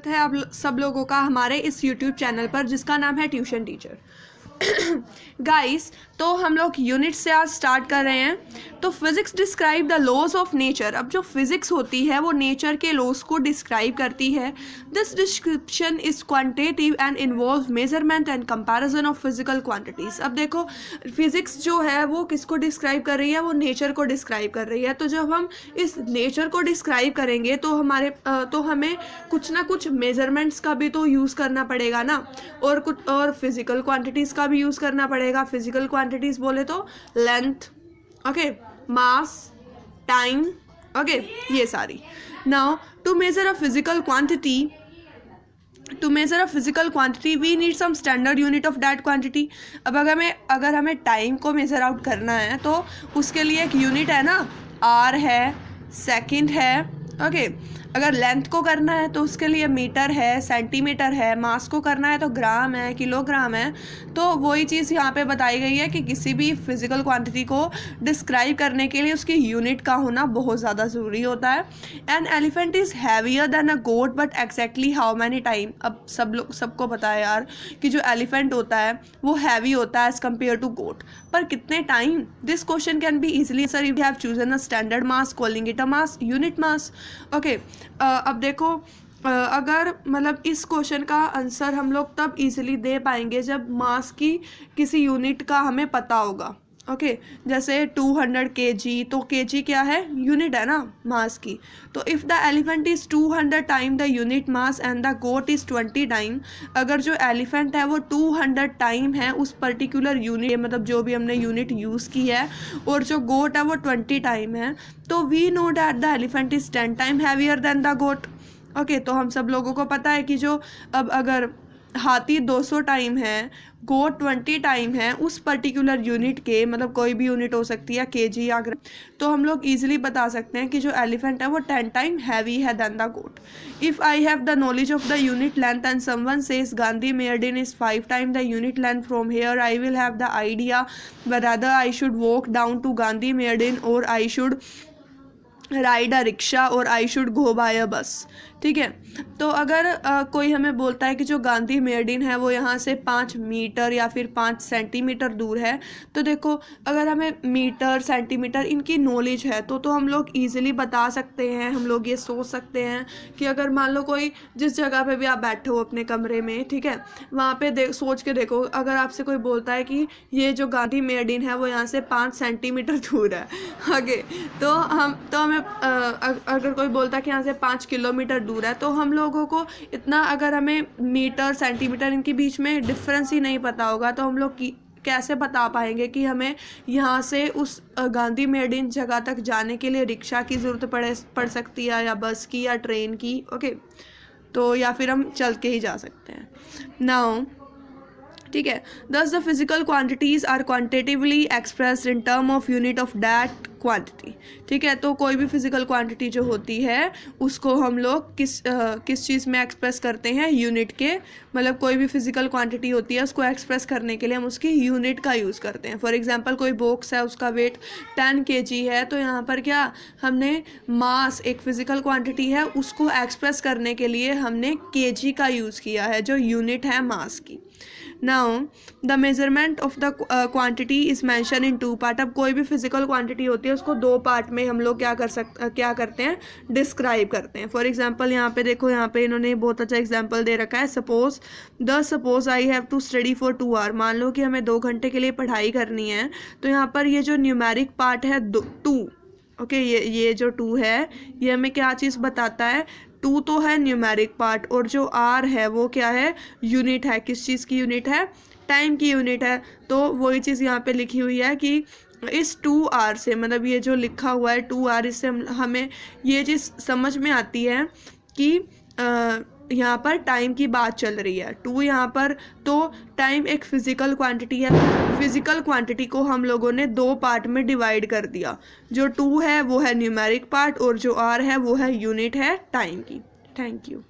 स्वागत है आप सब लोगों का हमारे इस YouTube चैनल पर जिसका नाम है ट्यूशन टीचर। गाइस, तो हम लोग यूनिट से आज स्टार्ट कर रहे हैं। तो physics describe the laws of nature. अब जो फिजिक्स होती है वो नेचर के लॉज को डिस्क्राइब करती है। This description is quantitative and involve measurement and comparison of physical quantities. अब देखो, फिजिक्स जो है वो किसको डिस्क्राइब कर रही है, वो नेचर को डिस्क्राइब कर रही है। तो जब हम इस नेचर को डिस्क्राइब करेंगे तो हमें कुछ ना कुछ मेजरमेंट्स का भी तो यूज़ करना पड़ेगा ना, और फिजिकल क्वांटिटीज़ का भी यूज़ करना पड़ेगा। फिजिकल क्वांटिटीज़ बोले तो length, okay, mass, time, okay, ये सारी। Now to measure a physical quantity we need some standard unit of that quantity. अब अगर हमें टाइम को मेज़र आउट करना है तो उसके लिए एक यूनिट है ना, आर है, सेकंड है, ओके। अगर लेंथ को करना है तो उसके लिए मीटर है, सेंटीमीटर है। मास को करना है तो ग्राम है, किलोग्राम है। तो वही चीज़ यहाँ पे बताई गई है कि किसी भी फिजिकल क्वांटिटी को डिस्क्राइब करने के लिए उसकी यूनिट का होना बहुत ज़्यादा ज़रूरी होता है। An elephant is heavier than a goat but exactly how many time. अब सबको पता है यार कि जो एलिफेंट होता है वो हैवी होता है एज़ कम्पेयर टू गोट, पर कितने time? This question can be easily sir you have chosen a standard mass calling it a mass, unit mass, okay. अब देखो, अगर मतलब इस क्वेश्चन का आंसर हम लोग तब इजीली दे पाएंगे जब मास की किसी यूनिट का हमें पता होगा, ओके। जैसे 200 kg, तो kg क्या है? यूनिट है ना मास की। तो if the elephant is 200 time the unit mass and the goat is 20 time, अगर जो एलिफेंट है वो 200 टाइम है उस पर्टिकुलर यूनिट, मतलब जो भी हमने यूनिट यूज़ की है, और जो गोट है वो 20 टाइम है, तो we know that the elephant is 10 time heavier than the goat, okay. तो हम सब लोगों को पता है कि जो अब अगर हाथी 200 टाइम है, गोट 20 टाइम है उस पर्टिकुलर यूनिट के, मतलब कोई भी यूनिट हो सकती है, केजी या ग्राम, तो हम लोग इजीली बता सकते हैं कि जो एलिफेंट है वो 10 टाइम हैवी है than the goat. If I have the knowledge of the unit length and someone says Gandhi Maidan is 5 time the unit length from here, I will have the idea whether I should walk down to Gandhi Maidan और I should ride a rickshaw और I should go bye अ बस, ठीक है। तो अगर कोई हमें बोलता है कि जो गांधी मेयरडिन है वो यहाँ से 5 मीटर या फिर 5 सेंटीमीटर दूर है, तो देखो अगर हमें मीटर सेंटीमीटर इनकी नॉलेज है तो हम लोग ईजिली बता सकते हैं। हम लोग ये सोच सकते हैं कि अगर मान लो कोई जिस जगह पे भी आप बैठे हो अपने कमरे में, ठीक है, वहाँ पे सोच के देखो, अगर आपसे कोई बोलता है कि ये जो गांधी मेयरडिन है वो यहाँ से 5 सेंटीमीटर दूर है, आगे, तो हमें अगर कोई बोलता है कि यहाँ से 5 किलोमीटर दूर है, तो हम लोगों को इतना, अगर हमें मीटर सेंटीमीटर इनके बीच में डिफरेंस ही नहीं पता होगा तो हम लोग कैसे बता पाएंगे कि हमें यहाँ से उस गांधी मेयरडिन जगह तक जाने के लिए रिक्शा की ज़रूरत पड़ सकती है, या बस की, या ट्रेन की, ओके। तो या फिर हम चल के ही जा सकते हैं। नाउ, ठीक है, thus the physical quantities are quantitatively expressed in term of unit of that quantity, ठीक है। तो कोई भी फिजिकल क्वांटिटी जो होती है उसको हम लोग किस चीज़ में एक्सप्रेस करते हैं? यूनिट के, मतलब कोई भी फिजिकल क्वांटिटी होती है उसको एक्सप्रेस करने के लिए हम उसकी यूनिट का यूज़ करते हैं। फॉर एग्जांपल कोई बॉक्स है, उसका वेट 10 kg है, तो यहाँ पर क्या हमने मास, एक फिजिकल क्वांटिटी है, उसको एक्सप्रेस करने के लिए हमने kg का यूज़ किया है जो यूनिट है मास की। Now the measurement of the quantity is mention in 2 part. अब कोई भी फिजिकल क्वांटिटी होती है उसको 2 पार्ट में हम लोग क्या करते हैं? डिस्क्राइब करते हैं। फॉर एग्जांपल यहाँ पे देखो, यहाँ पे इन्होंने बहुत अच्छा एग्जांपल दे रखा है। Suppose I have to study for 2 hour. मान लो कि हमें 2 घंटे के लिए पढ़ाई करनी है, तो यहाँ पर ये जो न्यूमेरिक पार्ट है 2, ओके, ये जो 2 है ये हमें क्या चीज़ बताता है? 2 तो है न्यूमेरिक पार्ट, और जो R है वो क्या है? यूनिट है। किस चीज़ की यूनिट है? टाइम की यूनिट है। तो वही चीज़ यहाँ पे लिखी हुई है कि इस 2R से, मतलब ये जो लिखा हुआ है 2R, इससे हमें ये चीज़ समझ में आती है कि यहाँ पर टाइम की बात चल रही है। 2 यहाँ पर, तो टाइम एक फिजिकल क्वांटिटी है। फिजिकल क्वांटिटी को हम लोगों ने 2 पार्ट में डिवाइड कर दिया। जो 2 है वो है न्यूमेरिक पार्ट, और जो R है वो है यूनिट है टाइम की। Thank you.